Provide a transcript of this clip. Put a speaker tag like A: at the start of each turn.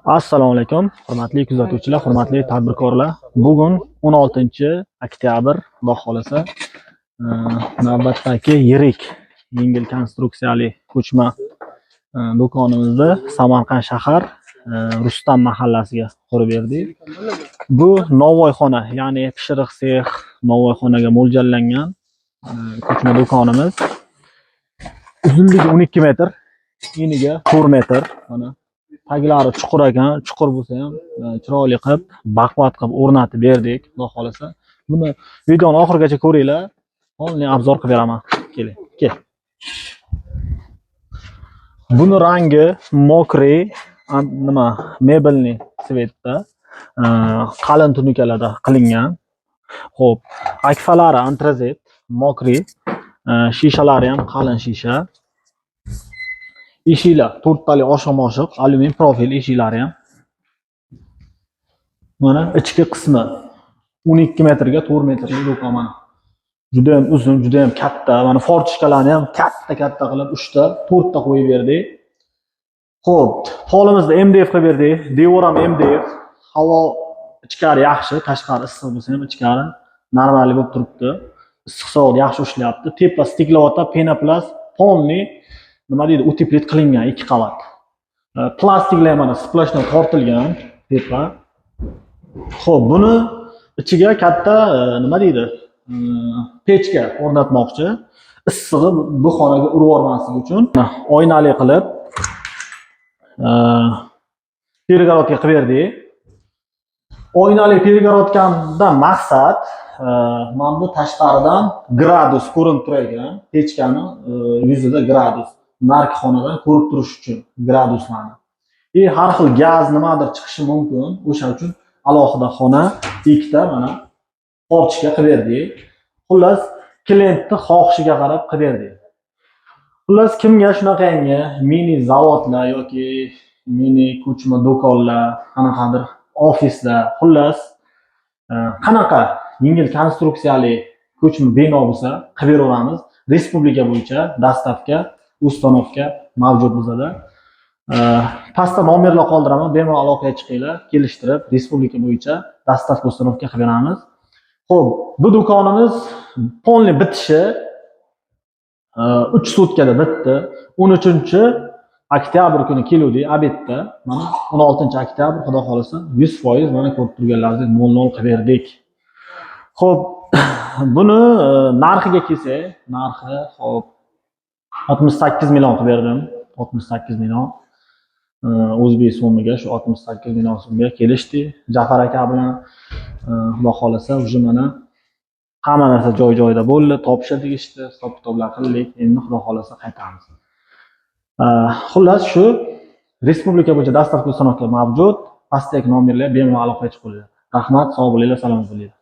A: Assalomu alaykum, hurmatli kuzatuvchilar, hurmatli tadbirkorlar. Bugun 16-oktyabr, Xudo xolasa, navbatdagi yirik yengil konstruksiyali ko'chma do'konimizni Samarqand shahar Rustam mahallasiga qurib berdik. Bu novvoyxona, ya'ni pishiriq sex, novvoyxonaga mo'ljallangan ko'chma do'konimiz. Uzunligi 12 metr, eniga 4 metr. Mana taglari chuqur ekan, chuqur bo'lsa ham chiroyli qilib, baquvvat qilib o'rnatib berdik, xudo xolasa. Buni videoni oxirigacha ko'ringlar. Hozir obzor qilib beraman. Keling, kel. Buni rangi mokriy, mebelni svetda, qalin tunikalarda qilingan. Xo'p, akfalari antrazit, mokriy, shishalari ham qalin shisha. Eshiklar to'rttali oshiq-moshiq, alyumin profil eshiklari ham. Mana ichki qismi 12 metrga 4 metrlik do'kon mana. Juda ham uzun, juda ham katta. Mana fortishkalarni ham katta qilib 3 ta, 4 ta qo'yib berdik. Xo'p, polimizni MDF qilib berdik. Devor ham MDF. Havo ichkari yaxshi, tashqari issiq bo'lsa ham ichkari normal bo'lib turibdi. Issiq sovuq yaxshi ishlayapti. Tepa stiklovata, penoplast, polni nima deydi, uteplit qilingan 2 qavat. Plastiklar mana splashdan tortilgan tepa. Xo'p, buni ichiga katta nima deydi, pechka o'rnatmoqchi. Issig'i bu xonaga urib yormasligi uchun oynali qilib перегородка qilib berdik. Oynali перегородкаdan maqsad mana bu tashqaridan gradus ko'rinib turadigan, pechkani yuzida gradus nark xonadan ko'rib turish uchun graduslarni. Har xil gaz nimadir chiqishi mumkin. O'sha uchun alohida xona, ikkita mana porchka qilib berdik. Xullas, klientni xohishiga qarab qilib berdik. Xullas, kimga shunaqangi mini zavodlar yoki mini ko'chma do'konlar, qanaqadir ofislar, xullas, qanaqa yengil konstruksiyali ko'chma bino bo'lsa qilib beraveramiz. Respublika bo'yicha dastavka, ustanovka mavjud bizada. Pastda nomerlar qoldiraman, bemalol aloqaga chiqinglar, kelishtirib respublika bo'yicha dastavka ustanovka qilib beramiz. Xo'p, bu do'konimiz polni bitishi 3 sutkada bitdi. 13-oktyabr kuni keluvdik obedda. Mana 16-oktyabr, xudo xolasa 100% mana ko'rib turganlaringizdek 00 qilib berdik. Xo'p, buni narxiga kelsak, narxi xo'p 68 million qilib berdim. 68 million. O'zbek so'miga shu 68 million so'mga kelishdi. Jafar aka bilan xudo xolasa уже mana hamma narsa joy-joyida bo'ldi, topishadi ishdi, hisob-kitoblar qildik. Endi xudo xolasa qaytamiz. Xullas shu respublika bo'yicha dastavka ustanovka mavjud. Pastdagi nomerlar bemalol aloqaga chiqinglar. Rahmat, sog' bo'linglar, salomat bo'linglar.